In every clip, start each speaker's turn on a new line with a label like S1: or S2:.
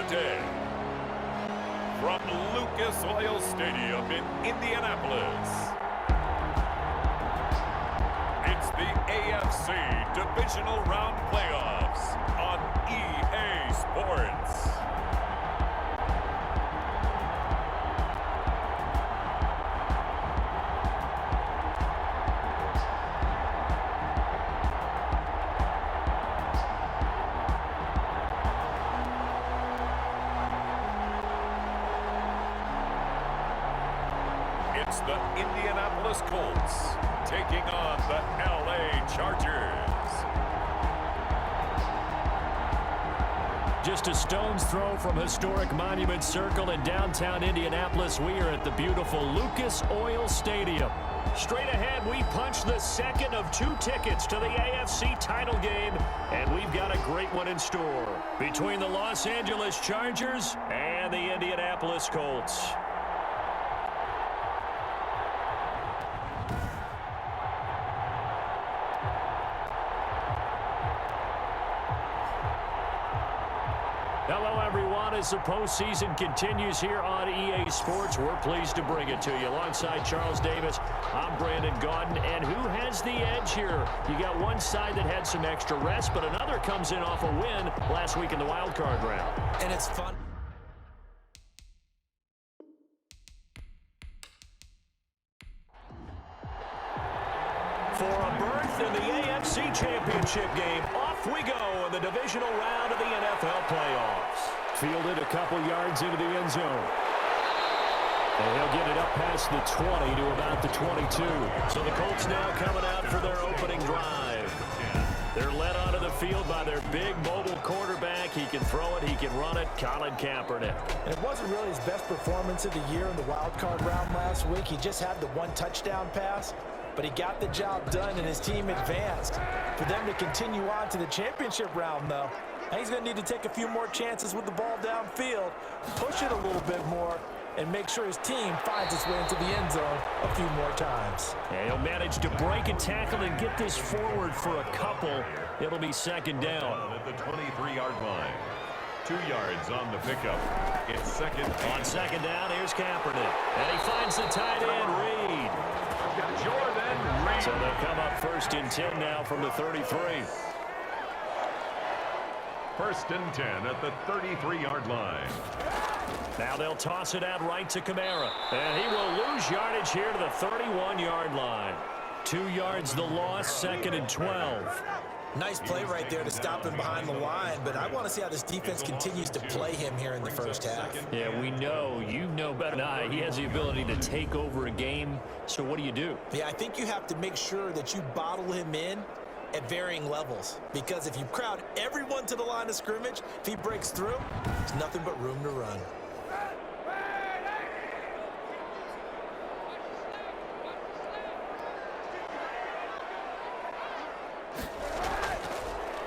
S1: day. From Lucas Oil Stadium in Indianapolis, it's the AFC Divisional Round Playoffs on EA Sports. It's the Indianapolis Colts taking on the LA Chargers.
S2: Just a stone's throw from historic Monument Circle in downtown Indianapolis. We are at the beautiful Lucas Oil Stadium. Straight ahead, we punch the second of 2 tickets to the AFC title game, and we've got a great one in store between the Los Angeles Chargers and the Indianapolis Colts. Hello, everyone. As the postseason continues here on EA Sports, we're pleased to bring it to you. Alongside Charles Davis, I'm Brandon Gaudin. And who has the edge here? You got one side that had some extra rest, but another comes in off a win last week in the wild card round.
S3: And it's fun.
S2: For a berth in the AFC Championship game, off we go in the divisional round of the NFL playoffs. Fielded a couple yards into the end zone. And he'll get it up past the 20 to about the 22. So the Colts now coming out for their opening drive. They're led onto the field by their big mobile quarterback. He can throw it, he can run it, Colin Kaepernick.
S3: And it wasn't really his best performance of the year in the wild card round last week. He just had the 1 touchdown pass, but he got the job done and his team advanced. For them to continue on to the championship round, though, he's going to need to take a few more chances with the ball downfield, push it a little bit more, and make sure his team finds its way into the end zone a few more times.
S2: And he'll manage to break a tackle and get this forward for a couple. It'll be second down.
S1: At the 23-yard line. 2 yards on the pickup. It's second.
S2: On second down, here's Kaepernick. And he finds the tight end, Reed.
S1: Jordan Reed.
S2: So they'll come up 1st and 10 now from the 33.
S1: 1st and 10 at the 33-yard line.
S2: Now they'll toss it out right to Kamara. And he will lose yardage here to the 31-yard line. 2 yards the loss, 2nd and 12.
S3: Nice play right there to stop him behind the line, but I want to see how this defense continues to play him here in the first half.
S2: Yeah, we know, you know better than I, he has the ability to take over a game. So what do you do?
S3: Yeah, I think you have to make sure that you bottle him in at varying levels, because if you crowd everyone to the line of scrimmage, if he breaks through, there's nothing but room to run.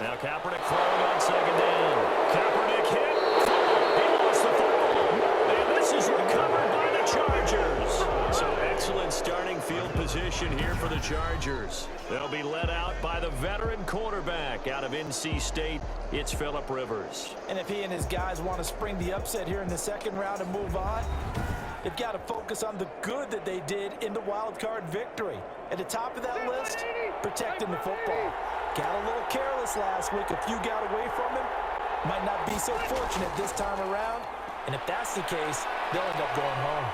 S2: Now Kaepernick throwing on second down. Kaepernick hit. He lost the football. And this is recovered by the Chargers. So excellent starting field position here for the Chargers. They'll be led out by the veteran quarterback out of NC State. It's Phillip Rivers.
S3: And if he and his guys want to spring the upset here in the second round and move on, they've got to focus on the good that they did in the wild card victory. At the top of that list, protecting the football. Got a little careless last week. A few got away from him. Might not be so fortunate this time around. And if that's the case, they'll end up going home.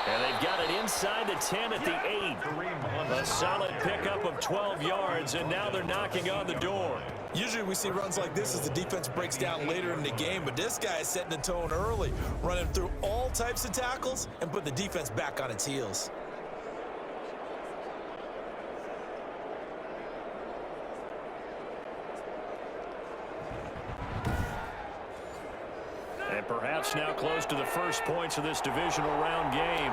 S2: And they've got it inside the 10 at the 8. A solid pickup of 12 yards, and now they're knocking on the door.
S3: Usually we see runs like this as the defense breaks down later in the game, but this guy is setting the tone early, running through all types of tackles and put the defense back on its heels.
S2: And perhaps now close to the first points of this divisional round game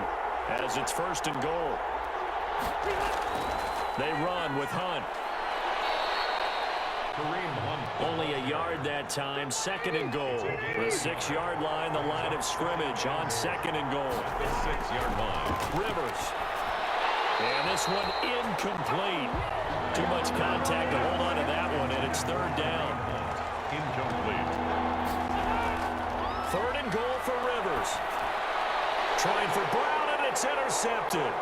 S2: as it's 1st and goal. They run with Hunt. Only a yard that time, 2nd and goal. The 6-yard line, the line of scrimmage on 2nd and goal.
S1: The 6-yard line.
S2: Rivers. And this one incomplete. Too much contact to hold on to that one, and it's 3rd down.
S1: Incomplete.
S2: Third and goal for Rivers. Trying for Brown, and it's intercepted.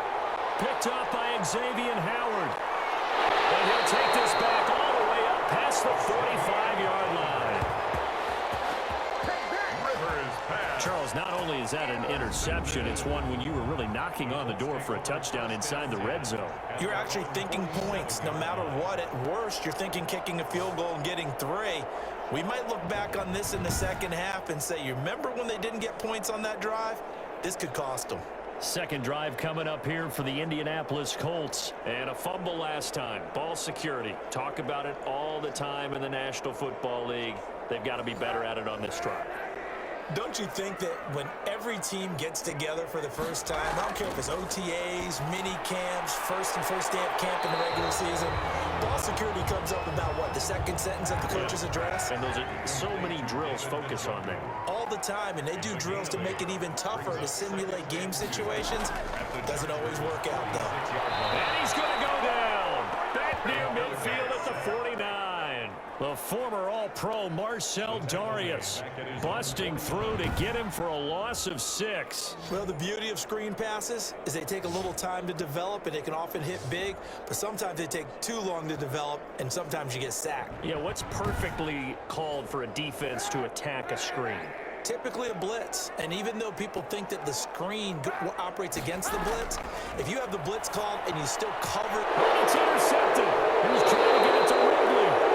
S2: Picked up by Xavier Howard. And he'll take this back all the way up past the 45-yard line. Charles, not only is that an interception, it's one when you were really knocking on the door for a touchdown inside the red zone.
S3: You're actually thinking points. No matter what, at worst, you're thinking kicking a field goal and getting 3. We might look back on this in the second half and say, you remember when they didn't get points on that drive? This could cost them.
S2: Second drive coming up here for the Indianapolis Colts. And a fumble last time. Ball security. Talk about it all the time in the National Football League. They've got to be better at it on this drive.
S3: Don't you think that when every team gets together for the first time, I don't care if it's OTAs, mini camps, first day of camp in the regular season, ball security comes up about what, the second sentence of the coach's address?
S2: And those are so many drills focus on that.
S3: All the time, and they do drills to make it even tougher to simulate game situations. Doesn't always work out, though.
S2: And he's going to go down. Back near midfield at the 49. The former All-Pro Marcel Darius busting through to get him for a loss of 6.
S3: Well, the beauty of screen passes is they take a little time to develop, and they can often hit big, but sometimes they take too long to develop, and sometimes you get sacked.
S2: Yeah, what's perfectly called for a defense to attack a screen?
S3: Typically a blitz, and even though people think that the screen operates against the blitz, if you have the blitz called and you still cover it.
S2: It's intercepted. He's trying to get it to Ridley.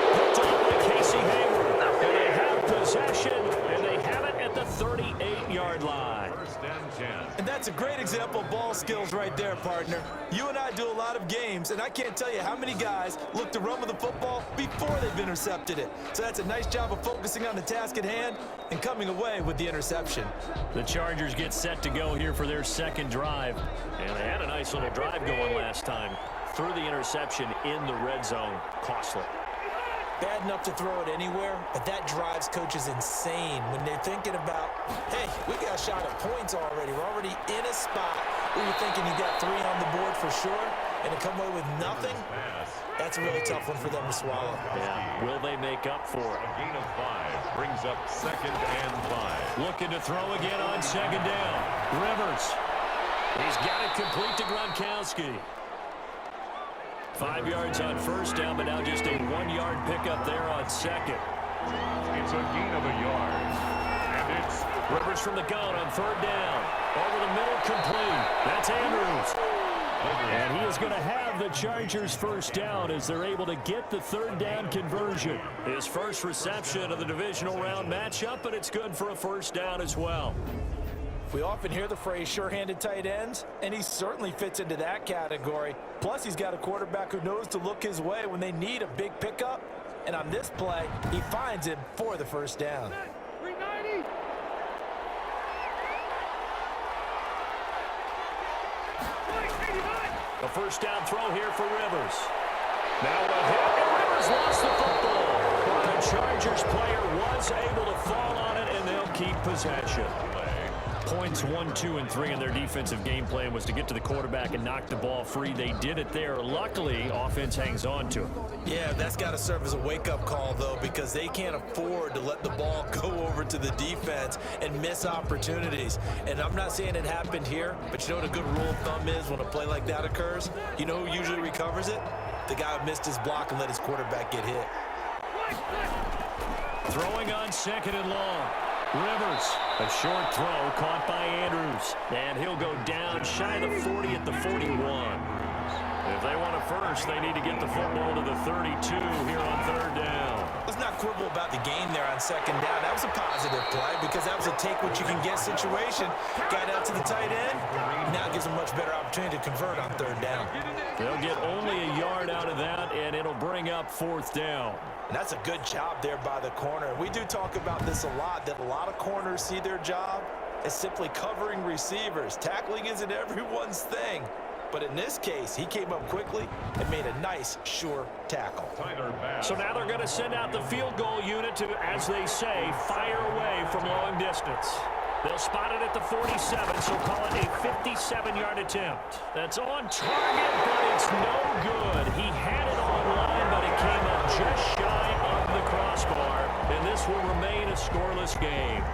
S2: Picked off by Casey Hayward. And they have possession, and they have it at the 38-yard line.
S1: First and 10.
S3: And that's a great example of ball skills right there, partner. You and I do a lot of games, and I can't tell you how many guys look to run with the football before they've intercepted it. So that's a nice job of focusing on the task at hand and coming away with the interception.
S2: The Chargers get set to go here for their second drive. And they had a nice little drive going last time. Threw the interception in the red zone. Costly.
S3: Bad enough to throw it anywhere, but that drives coaches insane when they're thinking about, hey, we got a shot at points already. We're already in a spot where you're thinking you got 3 on the board for sure, and to come away with nothing, that's a really tough one for them to swallow.
S2: Yeah, will they make up for it?
S1: A gain of 5 brings up 2nd and 5.
S2: Looking to throw again on 2nd down. Rivers. He's got it complete to Gronkowski. 5 yards on first down, but now just a 1-yard pickup there on 2nd.
S1: It's a gain of 1 yard. And it's
S2: Rivers from the gun on 3rd down. Over the middle, complete. That's Andrews. And he is going to have the Chargers first down as they're able to get the 3rd down conversion. His first reception of the divisional round matchup, but it's good for a first down as well.
S3: We often hear the phrase sure-handed tight ends, and he certainly fits into that category. Plus, he's got a quarterback who knows to look his way when they need a big pickup. And on this play, he finds him for the first down.
S2: A first down throw here for Rivers. Now a hit, and Rivers lost the football. But the Chargers player was able to fall on it, and they'll keep possession. Points 1, 2, and 3 in their defensive game plan was to get to the quarterback and knock the ball free. They did it there. Luckily, offense hangs on to it.
S3: Yeah, that's got to serve as a wake-up call, though, because they can't afford to let the ball go over to the defense and miss opportunities. And I'm not saying it happened here, but you know what a good rule of thumb is when a play like that occurs? You know who usually recovers it? The guy who missed his block and let his quarterback get hit.
S2: Throwing on 2nd and long. Rivers, a short throw caught by Andrews, and he'll go down shy of the 40 at the 41. If they want a first, they need to get the football to the 32 here on 3rd down.
S3: Let's not quibble about the game there on 2nd down. That was a positive play because that was a take-what-you-can-get situation. Got out to the tight end. Now gives them much better opportunity to convert on 3rd down.
S2: They'll get only a yard out of that, and it'll bring up 4th down.
S3: And that's a good job there by the corner. We do talk about this a lot, that a lot of corners see their job as simply covering receivers. Tackling isn't everyone's thing. But in this case, he came up quickly and made a nice, sure tackle.
S2: So now they're going to send out the field goal unit to, as they say, fire away from long distance. They'll spot it at the 47, so call it a 57-yard attempt. That's on target, but it's no good. He had it on line, but it came up just shy of the crossbar, and this will remain a scoreless game.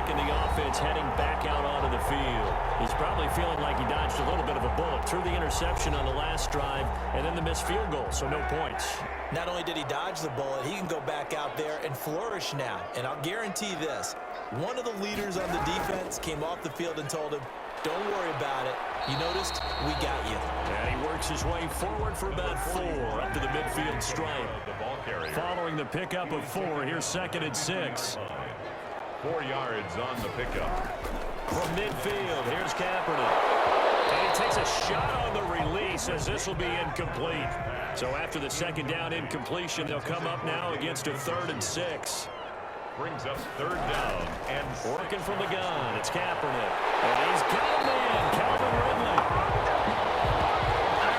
S2: quarterback and the offense heading back out onto the field. He's probably feeling like he dodged a little bit of a bullet. Threw the interception on the last drive and then the missed field goal, so no points.
S3: Not only did he dodge the bullet, he can go back out there and flourish now. And I'll guarantee this, one of the leaders on the defense came off the field and told him, don't worry about it. You noticed? We got you.
S2: And he works his way forward for about 4 up to the midfield stripe. Following the pickup of 4, here's 2nd and 6.
S1: 4 yards on the pickup.
S2: From midfield, here's Kaepernick. And he takes a shot on the release as this will be incomplete. So after the 2nd down incompletion, they'll come up now against a 3rd and 6.
S1: Brings up 3rd down and
S2: working from the gun. It's Kaepernick. And he's got a man, Calvin Ridley.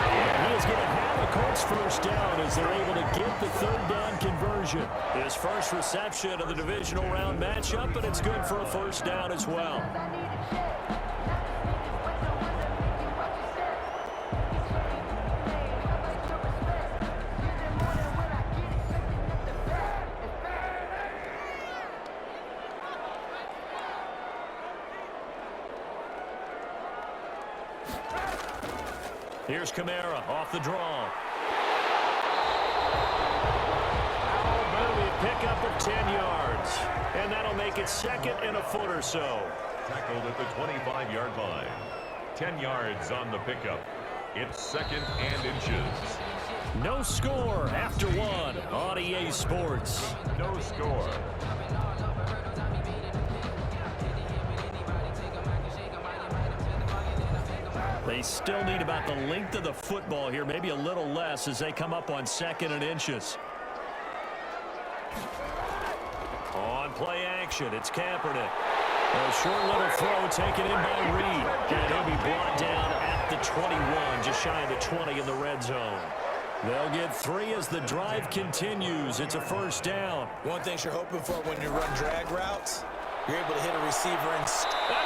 S2: And he is going to have a Colts first down as they're able to get the 3rd down conversion. His first reception of the divisional round matchup, but it's good for a first down as well. Here's Kamara off the draw. That'll be a pickup of 10 yards. And that'll make it 2nd and a foot or so.
S1: Tackled at the 25-yard line. 10 yards on the pickup. It's 2nd and inches.
S2: No score after 1 on EA Sports.
S1: No score.
S2: They still need about the length of the football here, maybe a little less as they come up on 2nd and inches. On play action, it's Kaepernick. A short little throw taken in by Reed. And he'll be brought down at the 21, just shy of the 20 in the red zone. They'll get 3 as the drive continues. It's a first down.
S3: One thing you're hoping for when you run drag routes, you're able to hit a receiver and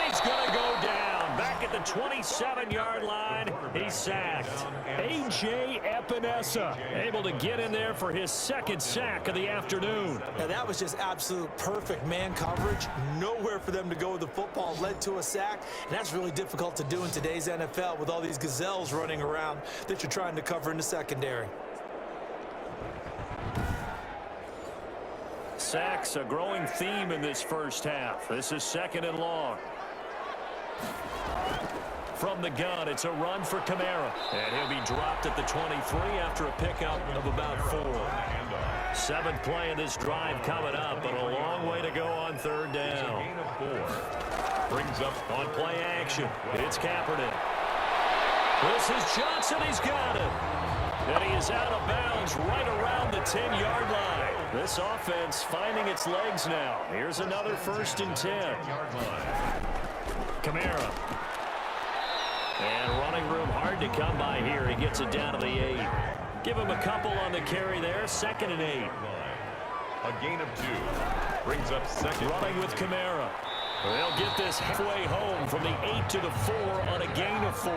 S2: he's going to go down. Back at the 27-yard line, he's sacked. A.J. Epinesa able to get in there for his 2nd sack of the afternoon.
S3: Now that was just absolute perfect man coverage. Nowhere for them to go with the football. Led to a sack. And that's really difficult to do in today's NFL with all these gazelles running around that you're trying to cover in the secondary.
S2: Sacks, a growing theme in this first half. This is 2nd and long. From the gun, it's a run for Kamara. And he'll be dropped at the 23 after a pickup of about 4. 7th play of this drive coming up, but a long way to go on 3rd down.
S1: Gain of 4. Brings up
S2: on play action. It's Kaepernick. This is Johnson. He's got it. And he is out of bounds right around the 10-yard line. This offense finding its legs now. Here's another 1st and 10. Kamara. And running room hard to come by here. He gets it down to the 8. Give him a couple on the carry there. 2nd and 8.
S1: A gain of 2. Brings up 2nd.
S2: Running with Kamara. They'll get this halfway home from the 8 to the 4 on a gain of 4.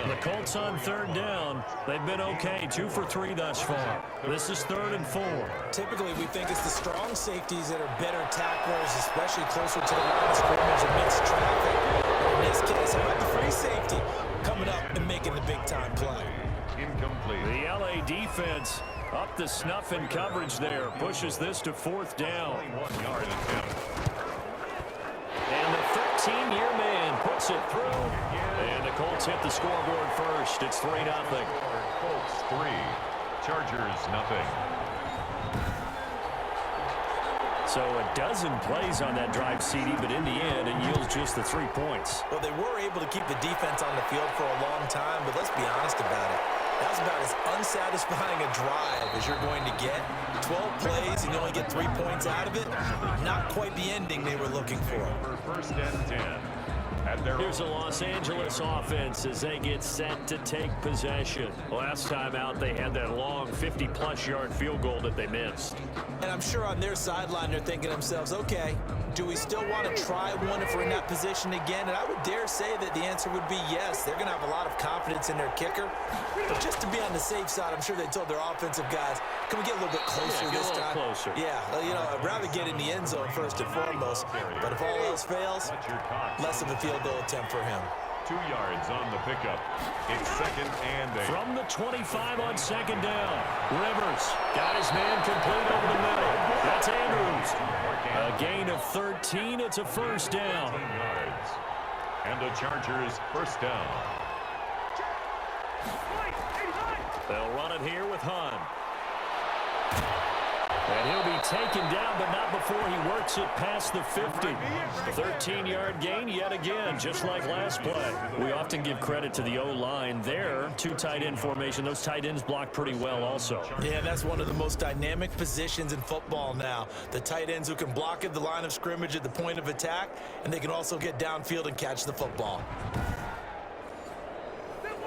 S2: The Colts on 3rd down. They've been okay. 2 for 3 thus far. This is 3rd and 4.
S3: Typically, we think it's the strong safeties that are better tacklers, especially closer to the line of scrimmage amidst traffic. In this case, how about the free safety coming up and making the big-time play?
S1: Incomplete.
S2: The LA defense up the snuff in coverage there. Pushes this to 4th down.
S1: 1-yard attempt.
S2: And the 13-year man puts it through. And the Colts hit the scoreboard first. It's 3-0.
S1: Colts 3. Chargers nothing.
S2: So a dozen plays on that drive, CD, but in the end, it yields just the 3 points.
S3: Well, they were able to keep the defense on the field for a long time, but let's be honest about it. That's about as unsatisfying a drive as you're going to get. 12 plays and you only get 3 points out of it. Not quite the ending they were looking for.
S1: 1st and 10.
S2: Here's a Los Angeles offense as they get set to take possession. Last time out, they had that long 50-plus yard field goal that they missed.
S3: And I'm sure on their sideline, they're thinking to themselves, okay, do we still want to try one if we're in that position again? And I would dare say that the answer would be yes. They're going to have a lot of confidence in their kicker. But just to be on the safe side, I'm sure they told their offensive guys, can we get a little bit closer this time?
S2: Closer.
S3: Yeah, you know, I'd rather get in the end zone first and foremost. But if all else fails, less of a field goal attempt for him.
S1: 2 yards on the pickup. It's second and 8.
S2: From the 25 on second down. Rivers got his man complete over the middle. That's Andrews. A gain of 13. It's a first down.
S1: 13 yards. And the Chargers first down.
S2: They'll run it here with Hunt. And he'll be taken down, but not before he works it past the 50. 13-yard gain yet again, just like last play. We often give credit to the O-line there. 2 tight end formation. Those tight ends block pretty well also.
S3: Yeah, that's one of the most dynamic positions in football now. The tight ends who can block at the line of scrimmage at the point of attack, and they can also get downfield and catch the football.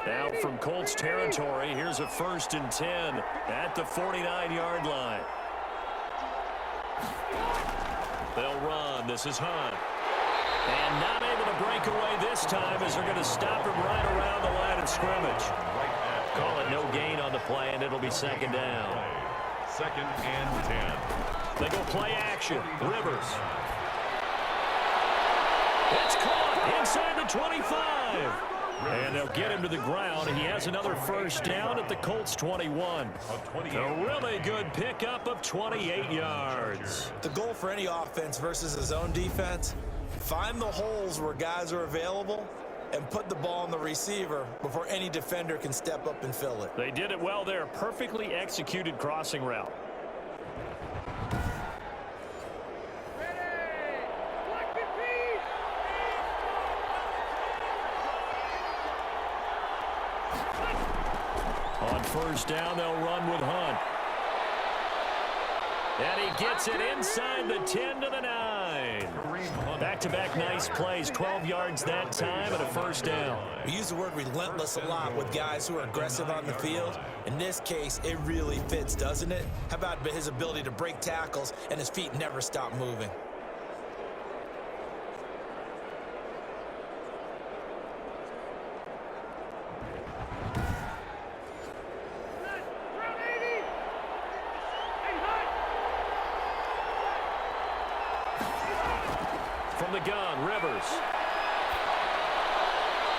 S2: Now from Colts territory, here's a 1st and 10 at the 49-yard line. They'll run. This is Hunt. And not able to break away this time as they're going to stop him right around the line of scrimmage. Call it no gain on the play, and it'll be second down.
S1: Second and 10.
S2: They go play action. Rivers. It's caught inside the 25. And they'll get him to the ground. He has another first down at the Colts 21. A really good pickup of 28 yards.
S3: The goal for any offense versus a zone defense, find the holes where guys are available and put the ball on the receiver before any defender can step up and fill it.
S2: They did it well there. Perfectly executed crossing route. First down, they'll run with Hunt. And he gets it inside the 10 to the 9. Back-to-back nice plays, 12 yards that time and a first down.
S3: We use the word relentless a lot with guys who are aggressive on the field. In this case, it really fits, doesn't it? How about his ability to break tackles and his feet never stop moving?
S2: The gun, Rivers.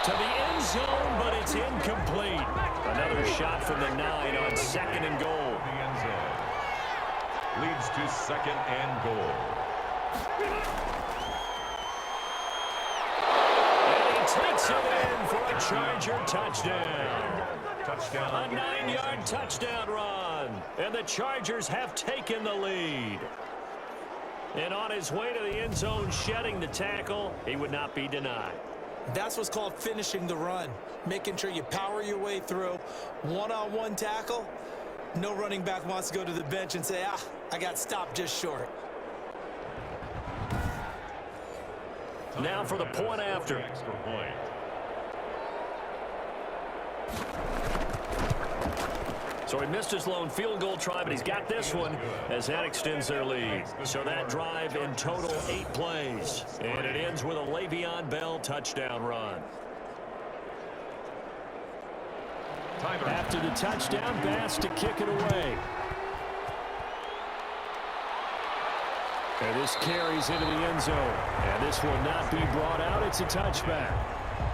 S2: To the end zone, but it's incomplete. Another shot from the 9 on second and goal.
S1: The end zone. Leads to second and goal.
S2: And he takes it in for a Charger touchdown.
S1: Touchdown.
S2: A 9-yard touchdown run. And the Chargers have taken the lead. And on his way to the end zone, shedding the tackle, he would not be denied.
S3: That's what's called finishing the run. Making sure you power your way through. One-on-one tackle. No running back wants to go to the bench and say, I got stopped just short.
S2: Now for the point after.
S1: Extra point.
S2: So he missed his lone field goal try, but he's got this one as that extends their lead. So that drive in total 8 plays. And it ends with a Le'Veon Bell touchdown run. After the touchdown, Bass to kick it away. And this carries into the end zone. And this will not be brought out. It's a touchback.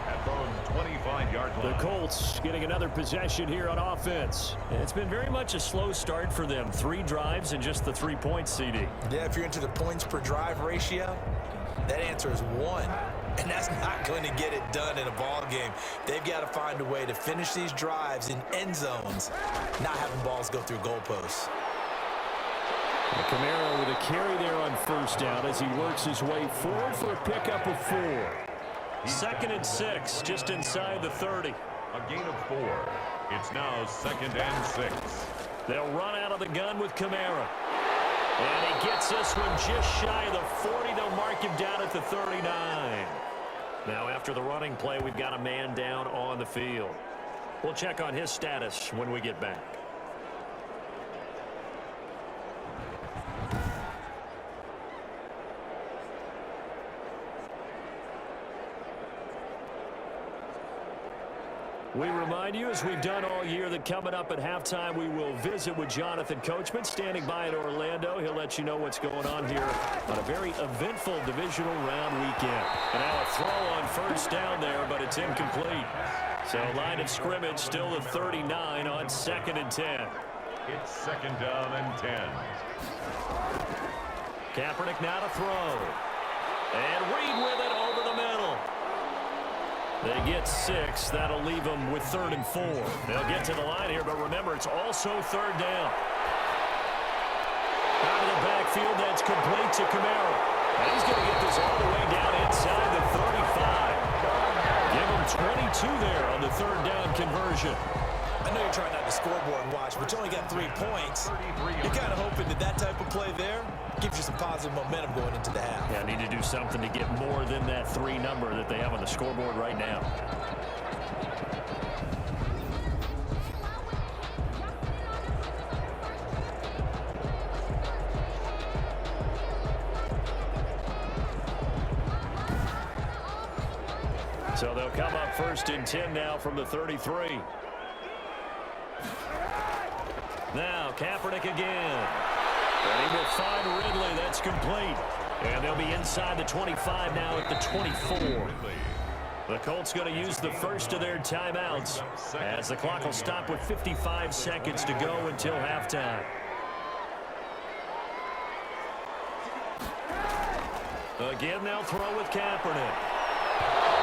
S1: At the 25-yard line.
S2: The Colts getting another possession here on offense. It's been very much a slow start for them. 3 drives and just the 3 points, CD.
S3: Yeah, if you're into the points per drive ratio, that answer is 1. And that's not going to get it done in a ball game. They've got to find a way to finish these drives in end zones, not having balls go through goalposts.
S2: Kamara with a carry there on first down as he works his way forward for a pickup of 4. Second and 6, just inside the 30.
S1: A gain of 4. It's now second and 6.
S2: They'll run out of the gun with Kamara. And he gets this one just shy of the 40. They'll mark him down at the 39. Now after the running play, we've got a man down on the field. We'll check on his status when we get back. We remind you, as we've done all year, that coming up at halftime, we will visit with Jonathan Coachman, standing by in Orlando. He'll let you know what's going on here on a very eventful divisional round weekend. And now a throw on first down there, but it's incomplete. So line of scrimmage still at 39 on 2nd and 10.
S1: It's 2nd down and 10.
S2: Kaepernick now to throw. And Reed with it over the middle. They get 6. That'll leave them with 3rd and 4. They'll get to the line here, but remember, it's also 3rd down. Out of the backfield, that's complete to Camaro. And he's going to get this all the way down inside the 35. Give him 22 there on the 3rd down conversion.
S3: I know you're trying not to scoreboard watch, but you only got 3 points. You're kind of hoping that that type of play there gives you some positive momentum going into the half.
S2: Yeah, need to do something to get more than that 3 number that they have on the scoreboard right now. So they'll come up 1st and 10 now from the 33. Now Kaepernick again. And he will find Ridley. That's complete. And they'll be inside the 25 now at the 24. The Colts going to use the first of their timeouts as the clock will stop with 55 seconds to go until halftime. Again, they'll throw with Kaepernick.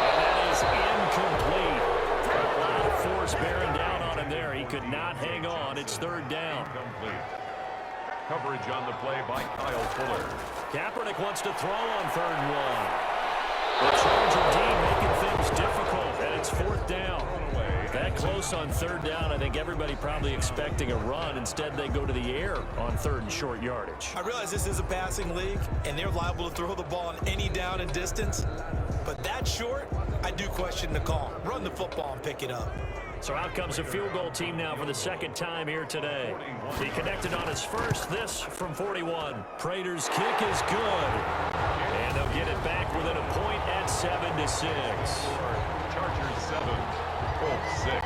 S2: And that is incomplete. A lot of force bearing down on him there. He could not hang on. It's 3rd down.
S1: Complete. Coverage on the play by Kyle Fuller.
S2: Kaepernick wants to throw on 3rd and 1. The Charger team making things difficult, and it's 4th down. That close on 3rd down, I think everybody probably expecting a run. Instead, they go to the air on 3rd and short yardage.
S3: I realize this is a passing league, and they're liable to throw the ball on any down and distance. But that short, I do question the call. Run the football and pick it up.
S2: So out comes a field goal team now for the 2nd time here today. He connected on his first, this from 41. Prater's kick is good. And they'll get it back within a point at 7-6.
S1: Chargers 7, Colts 6.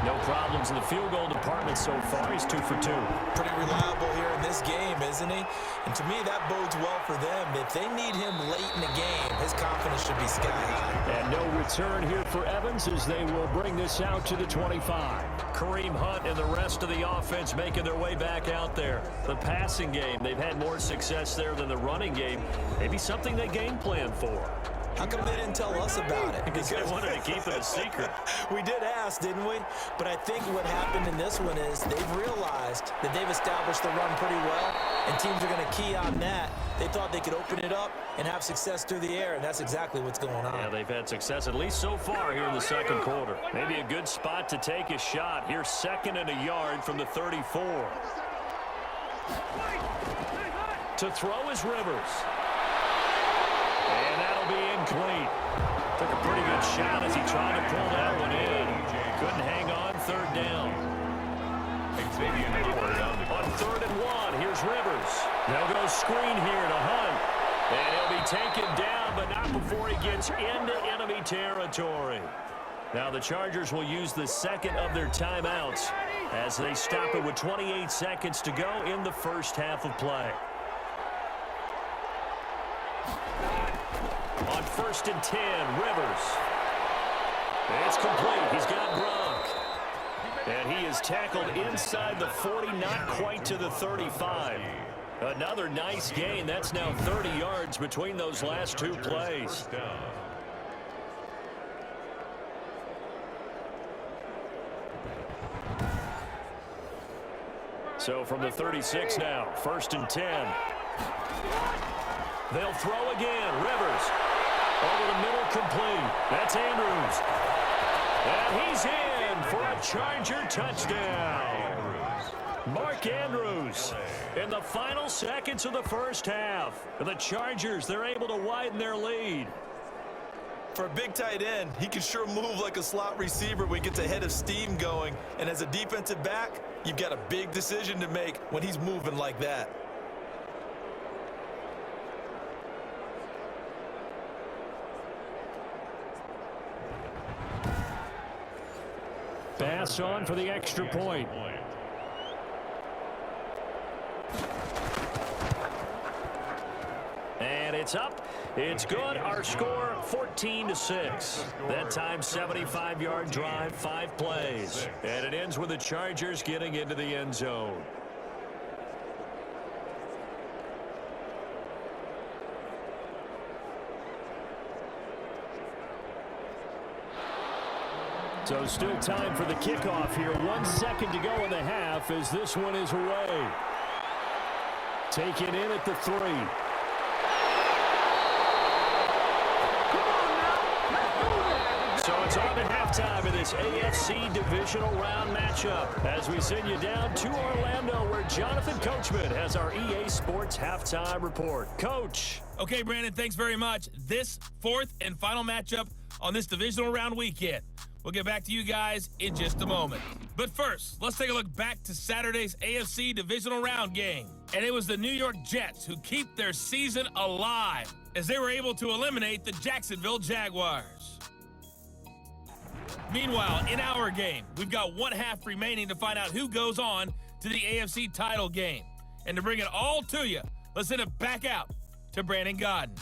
S2: No problems in the field goal department so far. He's 2 for 2.
S3: Pretty reliable here in this game, isn't he? And to me, that bodes well for them. If they need him late in the game, his confidence should be sky high.
S2: And no return here for Evans as they will bring this out to the 25. Kareem Hunt and the rest of the offense making their way back out there. The passing game, they've had more success there than the running game. Maybe something they game plan for.
S3: How come they didn't tell us about it?
S2: Because they wanted to keep it a secret.
S3: We did ask, didn't we? But I think what happened in this one is they've realized that they've established the run pretty well, and teams are going to key on that. They thought they could open it up and have success through the air, and that's exactly what's going on.
S2: Yeah, they've had success, at least so far here in the 2nd quarter. Maybe a good spot to take a shot. Here's 2nd and a yard from the 34. To throw is Rivers. And that'll be incomplete. Took a pretty good shot as he tried to pull that one in. Couldn't hang on. 3rd down. On 3rd and 1, here's Rivers. They'll go screen here to Hunt. And he'll be taken down, but not before he gets into enemy territory. Now the Chargers will use the 2nd of their timeouts as they stop it with 28 seconds to go in the first half of play. On 1st and 10, Rivers. It's complete. He's got Gronk. And he is tackled inside the 40, not quite to the 35. Another nice gain. That's now 30 yards between those last 2 plays. So from the 36 now, 1st and 10. They'll throw again. Rivers. Over the middle, complete. That's Andrews. And he's in for a Charger touchdown. Mark Andrews in the final seconds of the first half. The Chargers, they're able to widen their lead.
S3: For a big tight end, he can sure move like a slot receiver when he gets a head of steam going. And as a defensive back, you've got a big decision to make when he's moving like that.
S2: pass on for the extra point. And it's up. It's good. Our score, 14-6. That time, 75-yard drive, 5 plays. And it ends with the Chargers getting into the end zone. So still time for the kickoff here. 1 second to go in the half as this one is away. Taken in at the 3. So it's on at halftime of this AFC Divisional Round matchup as we send you down to Orlando where Jonathan Coachman has our EA Sports Halftime Report. Coach.
S4: Okay, Brandon, thanks very much. This 4th and final matchup on this Divisional Round weekend. We'll get back to you guys in just a moment. But first, let's take a look back to Saturday's AFC Divisional Round game. And it was the New York Jets who keep their season alive as they were able to eliminate the Jacksonville Jaguars. Meanwhile, in our game, we've got 1 half remaining to find out who goes on to the AFC title game. And to bring it all to you, let's send it back out to Brandon Godden.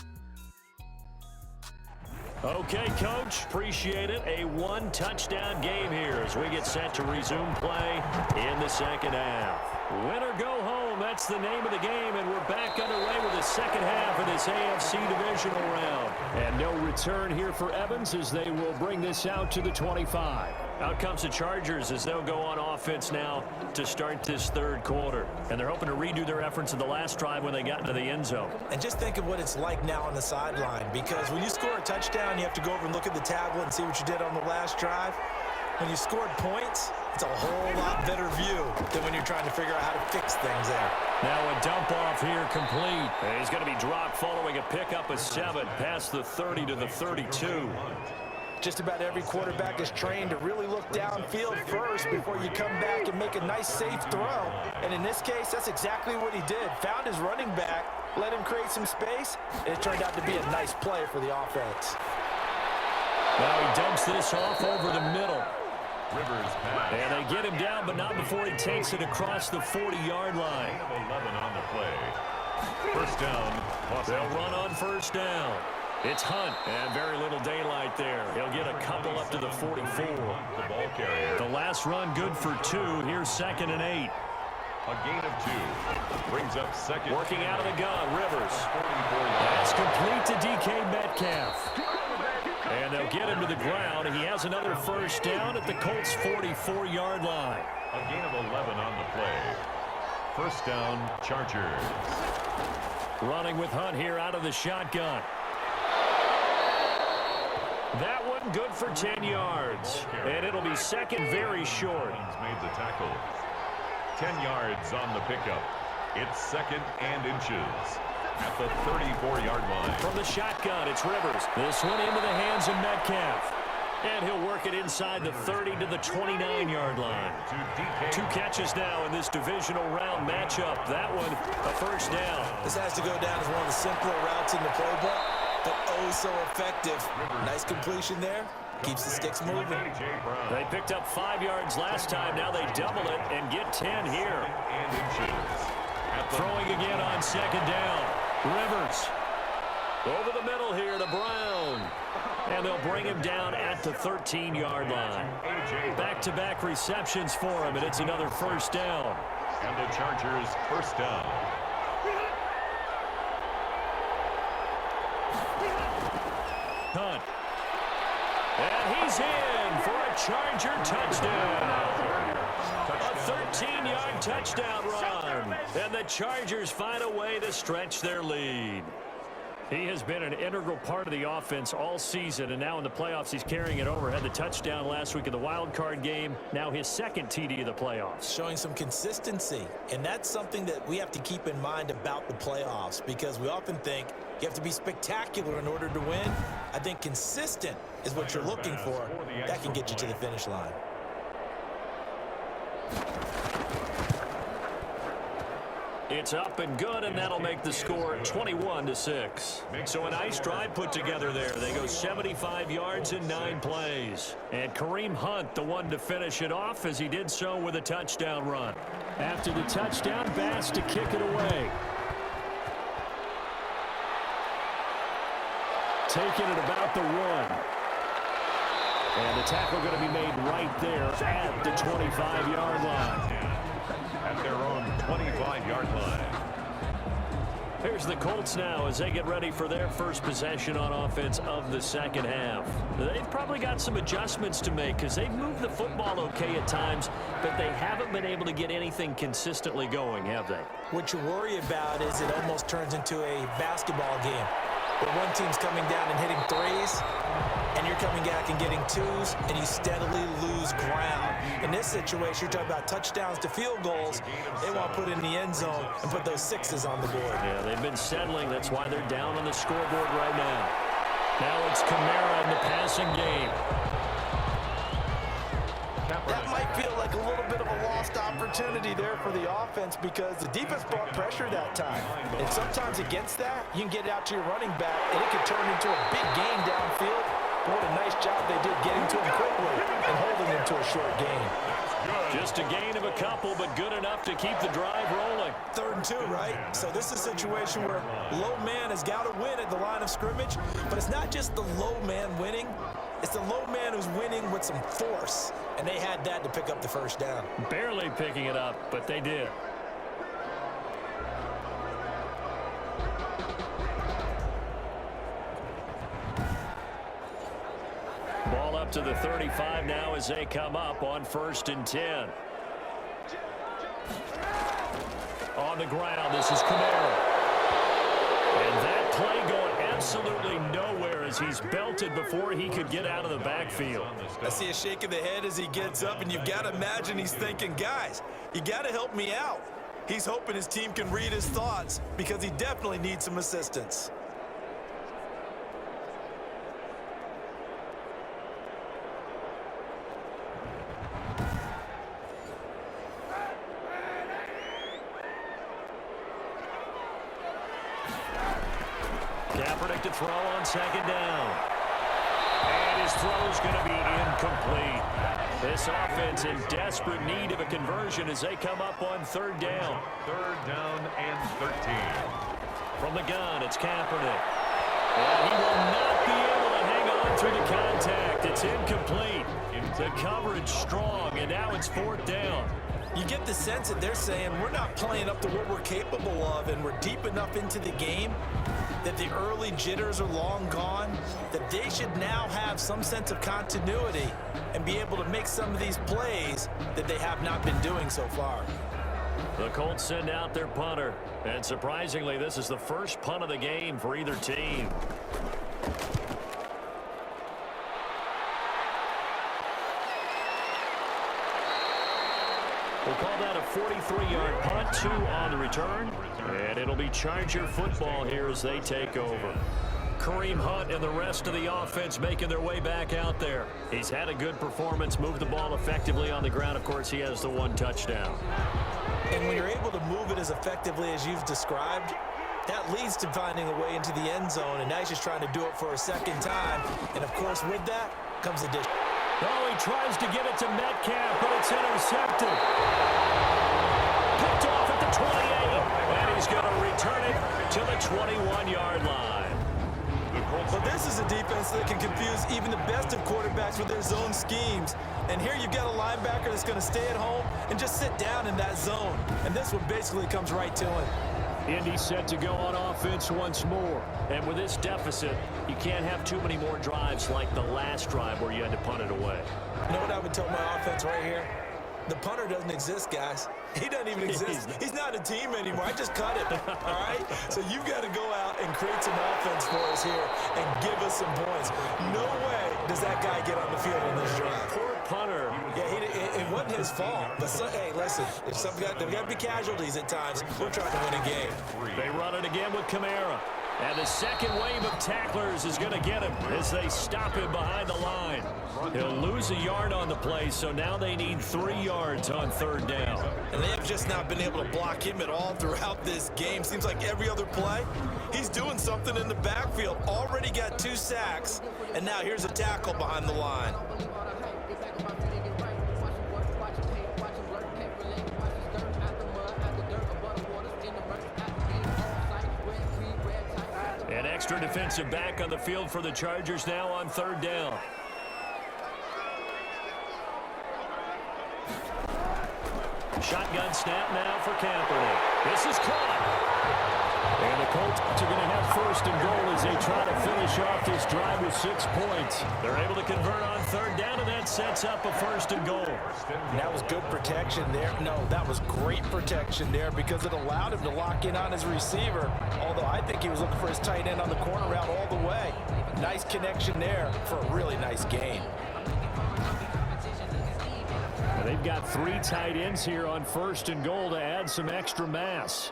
S2: Okay, Coach, appreciate it. A 1-touchdown game here as we get set to resume play in the second half. Win or go home, that's the name of the game, and we're back underway with the second half of this AFC Divisional Round. And no return here for Evans as they will bring this out to the 25. Out comes the Chargers as they'll go on offense now to start this third quarter. And they're hoping to redo their efforts in the last drive when they got into the end zone.
S3: And just think of what it's like now on the sideline, because when you score a touchdown, you have to go over and look at the tablet and see what you did on the last drive. When you scored points, it's a whole lot better view than when you're trying to figure out how to fix things there.
S2: Now a dump off here complete. And he's going to be dropped following a pickup of 7 past the 30 to the 32.
S3: Just about every quarterback is trained to really look downfield first before you come back and make a nice, safe throw. And in this case, that's exactly what he did. Found his running back, let him create some space, and it turned out to be a nice play for the offense.
S2: Now he dumps this off over the middle.
S1: Rivers pass.
S2: And they get him down, but not before he takes it across the 40-yard line.
S1: 11 on the play. First down.
S2: They'll run on first down. It's Hunt, and very little daylight there. He'll get a couple up to the 44.
S1: The ball carrier.
S2: The last run good for 2. Here's 2nd and 8.
S1: A gain of 2. Brings up second.
S2: Working out of the gun, Rivers.
S1: 44
S2: That's complete to DK Metcalf. And they'll get him to the ground. He has another first down at the Colts' 44-yard line.
S1: A gain of 11 on the play. First down, Chargers.
S2: Running with Hunt here out of the shotgun. That one good for 10 yards. And it'll be second very short.
S1: He's made the tackle. 10 yards on the pickup. It's 2nd and inches. At the 34-yard line.
S2: From the shotgun, it's Rivers. This one into the hands of Metcalf. And he'll work it inside the 30 to the 29-yard line. 2 catches now in this divisional round matchup. That one, a first down.
S3: This has to go down as one of the simpler routes in the playbook, but oh so effective. Nice completion there. Keeps the sticks moving.
S2: They picked up 5 yards last time. Now they double it and get 10 here. Throwing again on second down. Rivers over the middle here to Brown. And they'll bring him down at the 13-yard line. Back-to-back receptions for him, and it's another first down.
S1: And the Chargers first down.
S2: Hunt. And he's in for a Charger touchdown. A 13-yard touchdown run. And the Chargers find a way to stretch their lead. He has been an integral part of the offense all season, and now in the playoffs he's carrying it over. Had the touchdown last week in the wild card game. Now his 2nd TD of the playoffs.
S3: Showing some consistency, and that's something that we have to keep in mind about the playoffs, because we often think you have to be spectacular in order to win. I think consistent is what you're looking for. That can get you to the finish line.
S2: It's up and good, and that'll make the score 21-6. So a nice drive put together there. They go 75 yards in 9 plays. And Kareem Hunt, the one to finish it off, as he did so with a touchdown run. After the touchdown, Bass to kick it away. Taking it about the 1. And the tackle going to be made right there at the 25-yard line.
S1: At their own 25-yard line.
S2: Here's the Colts now as they get ready for their first possession on offense of the second half. They've probably got some adjustments to make because they've moved the football okay at times, but they haven't been able to get anything consistently going, have they?
S3: What you worry about is it almost turns into a basketball game where one team's coming down and hitting threes, and you're coming back and getting twos, and you steadily lose ground. In this situation, you're talking about touchdowns to field goals. They want to put it in the end zone and put those 6s on the board.
S2: Yeah, they've been settling. That's why they're down on the scoreboard right now. Now it's Kamara in the passing game.
S3: That might feel like a little bit of a lost opportunity there for the offense because the defense brought pressure that time. And sometimes against that, you can get it out to your running back, and it can turn into a big gain downfield. But what a nice job they did getting to him quickly and holding him to a short gain.
S2: Just a gain of a couple, but good enough to keep the drive rolling.
S3: 3rd and 2, right? So this is a situation where low man has got to win at the line of scrimmage, but it's not just the low man winning. It's the low man who's winning with some force, and they had that to pick up the first down.
S2: Barely picking it up, but they did. Ball up to the 35 now as they come up on 1st and 10. On the ground, this is Kamara. And that play going absolutely nowhere as he's belted before he could get out of the backfield.
S3: I see a shake of the head as he gets up, and you've got to imagine he's thinking, guys, you got to help me out. He's hoping his team can read his thoughts because he definitely needs some assistance.
S2: Kaepernick to throw on 2nd down. And his throw is going to be incomplete. This offense in desperate need of a conversion as they come up on 3rd down.
S1: 3rd down and 13.
S2: From the gun, it's Kaepernick. And he will not be able to hang on through the contact. It's incomplete. The coverage strong, and now it's 4th down.
S3: You get the sense that they're saying we're not playing up to what we're capable of, and we're deep enough into the game that the early jitters are long gone, that they should now have some sense of continuity and be able to make some of these plays that they have not been doing so far.
S2: The Colts send out their punter, and surprisingly, this is the first punt of the game for either team. We'll call that a 43-yard punt, 2 on the return, and it'll be Charger football here as they take over. Kareem Hunt and the rest of the offense making their way back out there. He's had a good performance, moved the ball effectively on the ground. Of course, he has the 1 touchdown.
S3: And when you're able to move it as effectively as you've described, that leads to finding a way into the end zone, and now he's just trying to do it for a 2nd time. And, of course, with that comes the dish.
S2: Oh, he tries to get it to Metcalf, but it's intercepted. Picked off at the 28, and he's going to return it to the 21-yard line.
S3: Well, this is a defense that can confuse even the best of quarterbacks with their zone schemes. And here you've got a linebacker that's going to stay at home and just sit down in that zone. And this one basically comes right to him.
S2: Indy set to go on offense once more. And with this deficit, you can't have too many more drives like the last drive where you had to punt it away.
S3: You know what I would tell my offense right here? The punter doesn't exist, guys. He doesn't even exist. He's not a team anymore. I just cut him, all right? So you've got to go out and create some offense for us here and give us some points. No way does that guy get on the field on this drive.
S2: Poor punter.
S3: Yeah, it wasn't his fault. But, hey, listen, if there's got to be casualties at times. We're trying to win a game.
S2: They run it again with Kamara. And the second wave of tacklers is going to get him as they stop him behind the line. He'll lose a yard on the play, so now they need 3 yards on 3rd down.
S3: And they have just not been able to block him at all throughout this game. Seems like every other play, he's doing something in the backfield. Already got 2 sacks, and now here's a tackle behind the line.
S2: An extra defensive back on the field for the Chargers now on 3rd down. Shotgun snap now for Kaepernick. This is caught. And the Colts are going to have 1st and goal as they try to finish off this drive with 6 points. They're able to convert on 3rd down, and that sets up a 1st and goal.
S3: And that was good protection there. No, that was great protection there because it allowed him to lock in on his receiver. Although I think he was looking for his tight end on the corner route all the way. Nice connection there for a really nice gain.
S2: They've got 3 tight ends here on 1st and goal to add some extra mass.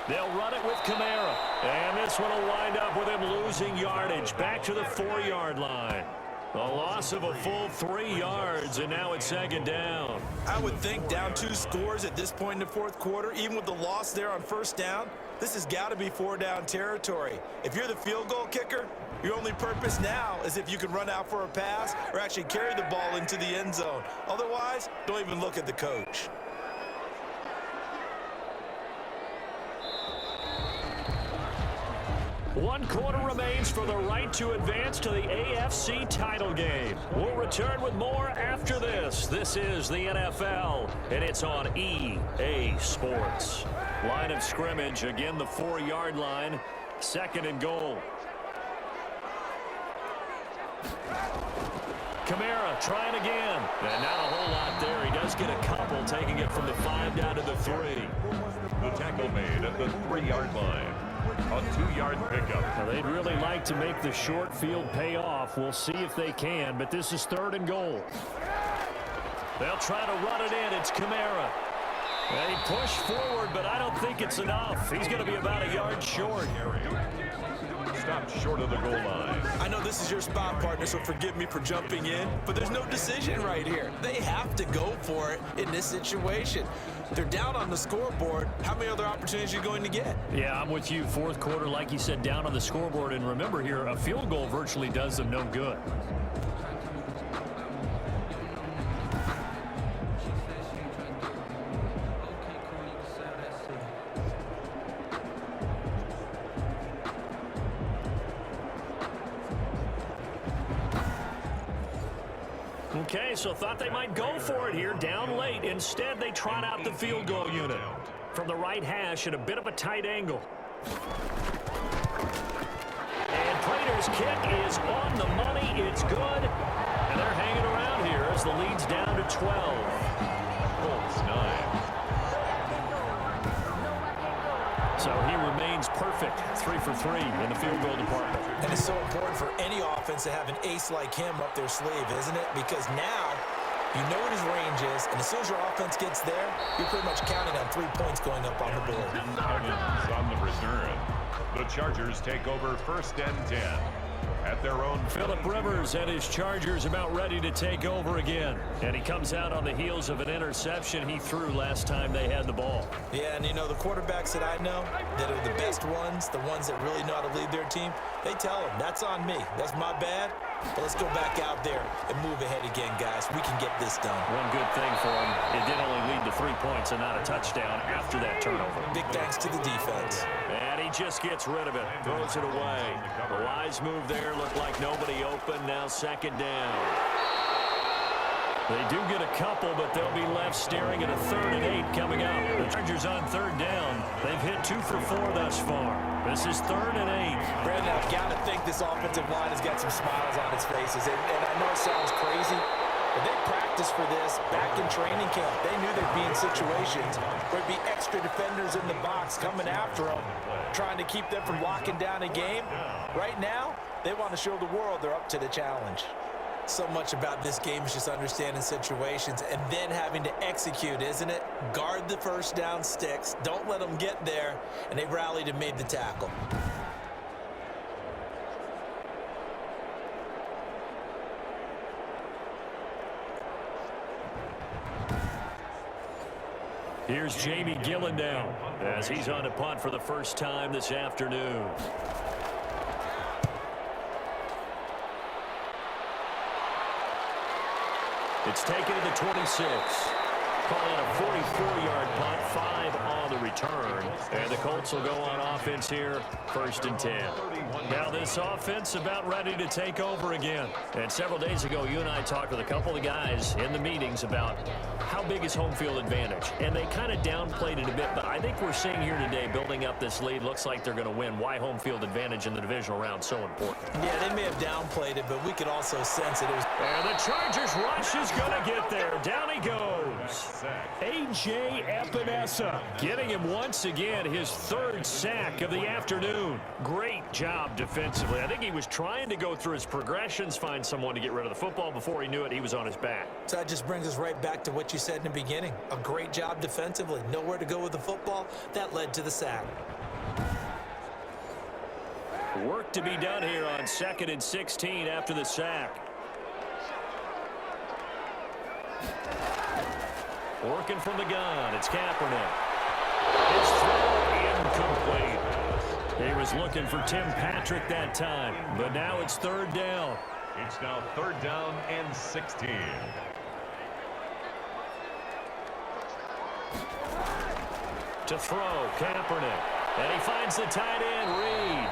S2: They'll run it with Kamara. And this one will wind up with him losing yardage back to the 4-yard line. A loss of a full 3 yards, and now it's 2nd down.
S3: I would think down 2 scores at this point in the 4th quarter, even with the loss there on 1st down, this has got to be 4-down territory. If you're the field goal kicker, your only purpose now is if you can run out for a pass or actually carry the ball into the end zone. Otherwise, don't even look at the coach.
S2: One quarter remains for the right to advance to the AFC title game. We'll return with more after this. This is the NFL, and it's on EA Sports. Line of scrimmage, again the 4-yard line, 2nd and goal. Kamara trying again. And not a whole lot there. He does get a couple, taking it from the 5 down to the 3.
S1: The tackle made at the 3-yard line. A 2-yard pickup.
S2: Now, they'd really like to make the short field pay off. We'll see if they can, but this is 3rd and goal. They'll try to run it in. It's Kamara. And he pushed forward, but I don't think it's enough. He's going to be about a yard short.
S1: Stopped short of the goal line.
S3: I know this is your spot, partner, so forgive me for jumping in, but there's no decision right here. They have to go for it in this situation. They're down on the scoreboard. How many other opportunities are you going to get?
S2: Yeah, I'm with you. 4th quarter, like you said, down on the scoreboard. And remember here, a field goal virtually does them no good. Okay, so thought they might go for it here, down late. Instead, they trot out the field goal unit. From the right hash at a bit of a tight angle. And Prater's kick is on the money. It's good. And they're hanging around here as the lead's down to 12.
S1: Colts 9.
S2: So he remains perfect, 3 for 3 in the field goal department.
S3: And it's so important for any offense to have an ace like him up their sleeve, isn't it? Because now you know what his range is, and as soon as your offense gets there, you're pretty much counting on 3 points going up on the board.
S1: Huggins on the return. The Chargers take over 1st and 10. At their own.
S2: Phillip Rivers and his Chargers about ready to take over again. And he comes out on the heels of an interception he threw last time they had the ball.
S3: Yeah, and you know, the quarterbacks that I know that are the best ones, the ones that really know how to lead their team, they tell them, that's on me. That's my bad. But let's go back out there and move ahead again, guys. We can get this done.
S2: One good thing for him, it did only lead to 3 points and not a touchdown after that turnover.
S3: Big thanks to the defense.
S2: And he just gets rid of it, throws it away. The wise move there, looked like nobody open, now 2nd down. They do get a couple, but they'll be left staring at a 3rd and 8 coming up. The Chargers on 3rd down. They've hit 2 for 4 thus far. This is 3rd and 8.
S3: Brandon, I've got to think this offensive line has got some smiles on its faces. And I know it sounds crazy, but they practiced for this back in training camp. They knew they'd be in situations where there'd be extra defenders in the box coming after them, trying to keep them from locking down a game. Right now, they want to show the world they're up to the challenge. So much about this game is just understanding situations and then having to execute, isn't it? Guard the 1st down sticks. Don't let them get there. And they rallied and made the tackle.
S2: Here's Jamie Gillen now as he's on a punt for the first time this afternoon. It's taken to the 26. Call it a 44-yard punt, 5 on the return. And the Colts will go on offense here, 1st and 10. Now this offense about ready to take over again. And several days ago, you and I talked with a couple of guys in the meetings about how big is home field advantage. And they kind of downplayed it a bit, but I think we're seeing here today, building up this lead, looks like they're going to win. Why home field advantage in the divisional round so important?
S3: Yeah, they may have downplayed it, but we could also sense it.
S2: And the Chargers rush is going to get there. Down he goes. A.J. Epinesa getting him once again his 3rd sack of the afternoon. Great job defensively. I think he was trying to go through his progressions, find someone to get rid of the football. Before he knew it, he was on his back.
S3: So that just brings us right back to what you said in the beginning. A great job defensively. Nowhere to go with the football. That led to the sack.
S2: Work to be done here on 2nd and 16 after the sack. Working from the gun, it's Kaepernick. It's thrown incomplete. He was looking for Tim Patrick that time, but now it's 3rd down.
S1: It's now 3rd down and 16.
S2: To throw, Kaepernick. And he finds the tight end, Reed.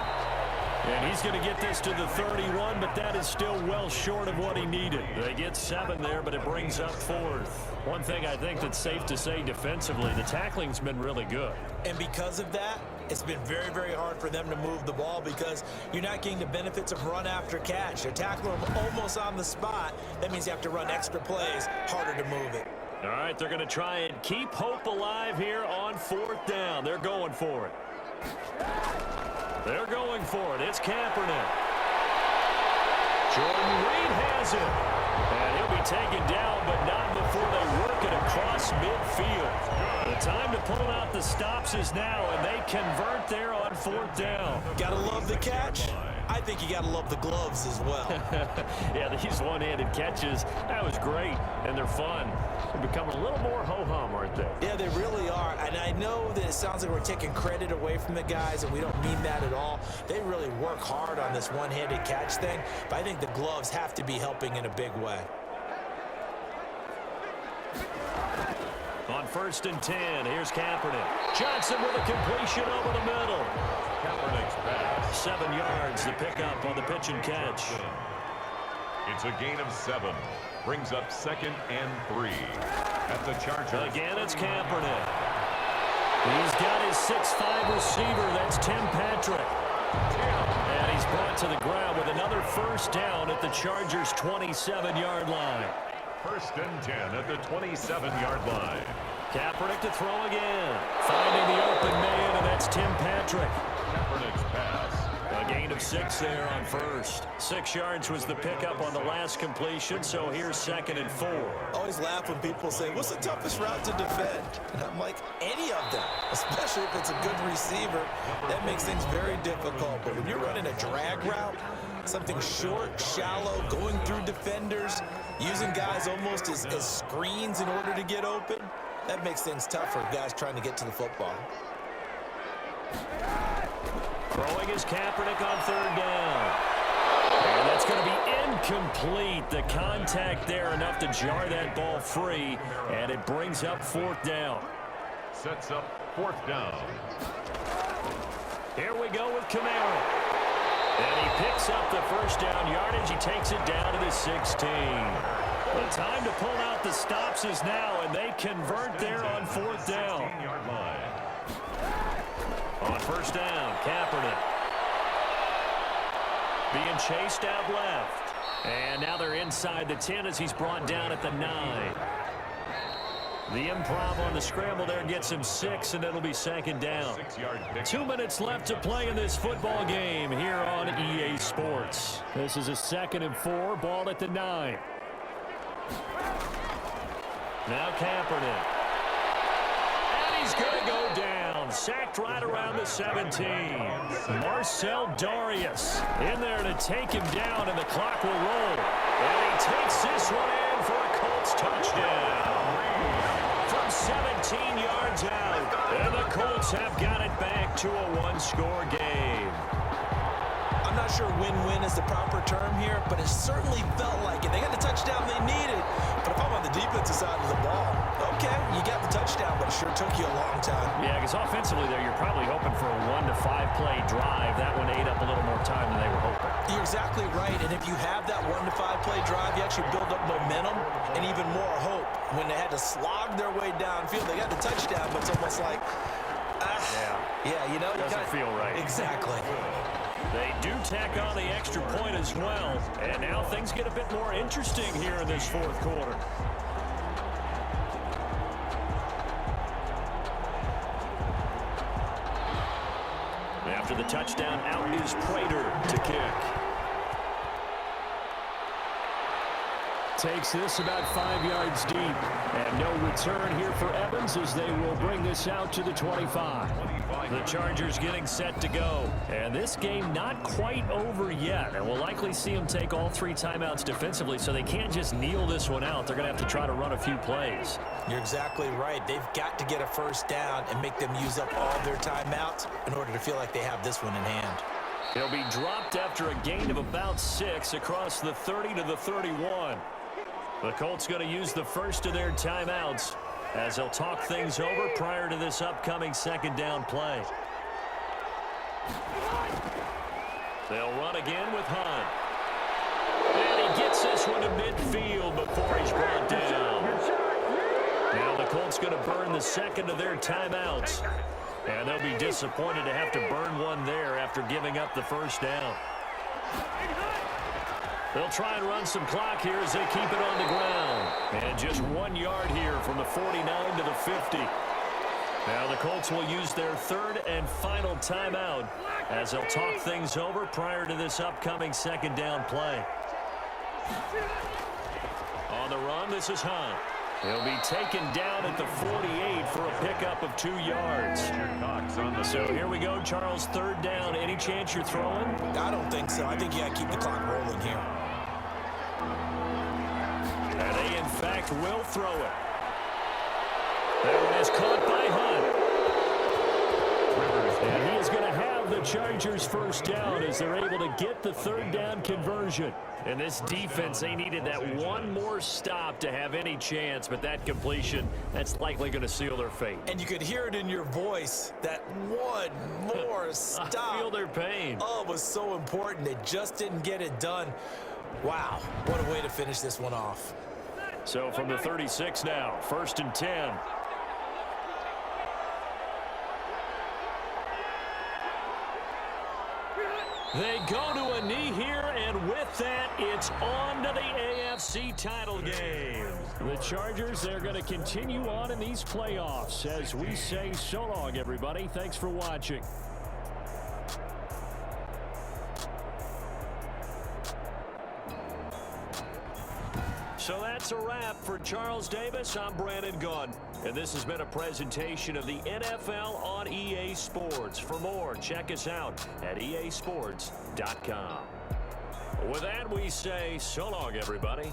S2: And he's going to get this to the 31, but that is still well short of what he needed. They get 7 there, but it brings up 4th. One thing I think that's safe to say defensively, the tackling's been really good.
S3: And because of that, it's been very, very hard for them to move the ball because you're not getting the benefits of run after catch. They're tackling them almost on the spot. That means you have to run extra plays, harder to move it.
S2: All right, they're going to try and keep hope alive here on 4th down. They're going for it. They're going for it. It's Kaepernick. Jordan Reed has it. And he'll be taken down, but not before they work it across midfield. The time to pull out the stops is now, and they convert there on 4th down.
S3: Gotta love the catch. I think you gotta love the gloves as well.
S2: Yeah, these one-handed catches, that was great, and they're fun. They're becoming a little more ho-hum, aren't they?
S3: Yeah, they really are, and I know that it sounds like we're taking credit away from the guys, and we don't mean that at all. They really work hard on this one-handed catch thing, but I think the gloves have to be helping in a big way.
S2: On 1st and 10, here's Kaepernick. Johnson with a completion over the middle.
S1: Kaepernick's pass.
S2: 7 yards, the pickup on the pitch and catch.
S1: It's a gain of 7. Brings up 2nd and 3. At the Chargers.
S2: Again, it's Kaepernick. He's got his 6'5" receiver. That's Tim Patrick. And he's brought to the ground with another 1st down at the Chargers' 27-yard line.
S1: 1st and 10 at the 27-yard line.
S2: Kaepernick to throw again. Finding the open man, and that's Tim Patrick.
S1: Kaepernick's pass.
S2: A gain of 6 there on 1st. 6 yards was the pickup on the last completion, so here's 2nd and 4.
S3: I always laugh when people say, what's the toughest route to defend? And I'm like, any of them, especially if it's a good receiver. That makes things very difficult. But when you're running a drag route, something short, shallow, going through defenders, using guys almost as screens in order to get open, that makes things tough for guys trying to get to the football.
S2: Throwing is Kaepernick on 3rd down. And that's going to be incomplete. The contact there enough to jar that ball free, and it brings up 4th down.
S1: Sets up 4th down.
S2: Here we go with Kamara. And he picks up the 1st down yardage. He takes it down to the 16. The time to pull out the stops is now, and they convert there on 4th down.
S1: 16-yard line.
S2: On 1st down, Kaepernick. Being chased out left. And now they're inside the 10 as he's brought down at the 9. The improv on the scramble there gets him 6, and it'll be 2nd down.
S1: 6-yard pick.
S2: 2 minutes left to play in this football game here on EA Sports. This is a 2nd and 4, ball at the 9. Now Kaepernick. And he's going to go down. Sacked right around the 17. Marcel Darius in there to take him down, and the clock will roll. And he takes this one in for a Colts touchdown. From 17 14 yards out. And the Colts have got it back to a one-score game.
S3: I'm not sure win-win is the proper term here, but it certainly felt like it. They got the touchdown they needed, but if I'm on the defensive side of the ball, okay, you got the touchdown, but it sure took you a long time.
S2: Yeah, because offensively there, you're probably hoping for a 1 to 5 play drive. That one ate up a little more time than they were hoping.
S3: You're exactly right, and if you have that 1 to 5 play drive, you actually build up momentum and even more hope. When they had to slog their way downfield, they got the touchdown, but it's almost like, yeah, you know,
S2: doesn't feel right.
S3: Exactly.
S2: They do tack on the extra point as well. And now things get a bit more interesting here in this fourth quarter. After the touchdown, out is Prater to kick. Takes this about 5 yards deep. And no return here for Evans as they will bring this out to the 25. The Chargers getting set to go. And this game not quite over yet. And we'll likely see them take all 3 timeouts defensively, so they can't just kneel this one out. They're going to have to try to run a few plays.
S3: You're exactly right. They've got to get a first down and make them use up all their timeouts in order to feel like they have this one in hand.
S2: He'll be dropped after a gain of about 6 across the 30 to the 31. The Colts going to use the first of their timeouts as they'll talk things over prior to this upcoming second down play. They'll run again with Hunt. And he gets this one to midfield before he's brought down. Now the Colts going to burn the second of their timeouts. And they'll be disappointed to have to burn one there after giving up the first down. They'll try and run some clock here as they keep it on the ground. And just 1 yard here from the 49 to the 50. Now the Colts will use their third and final timeout as they'll talk things over prior to this upcoming second down play. On the run, this is Hunt. He'll be taken down at the 48 for a pickup of 2 yards. So here we go, Charles, third down. Any chance you're throwing?
S3: I don't think so. I think you got to keep the clock rolling here.
S2: And they, in fact, will throw it. That one is caught by Hunt. And he is going to have the Chargers first down as they're able to get the third down conversion. And this defense, they needed that one more stop to have any chance, but that completion, that's likely going to seal their fate.
S3: And you could hear it in your voice, that one more stop.
S2: I feel their pain.
S3: Oh, it was so important. They just didn't get it done. Wow, what a way to finish this one off.
S2: So from the 36 now, 1st and 10. They go to a knee here, and with that, it's on to the AFC title game. The Chargers, they're going to continue on in these playoffs as we say so long, everybody. Thanks for watching. So that's a wrap for Charles Davis. I'm Brandon Gunn, and this has been a presentation of the NFL on EA Sports. For more, check us out at easports.com. With that, we say so long, everybody.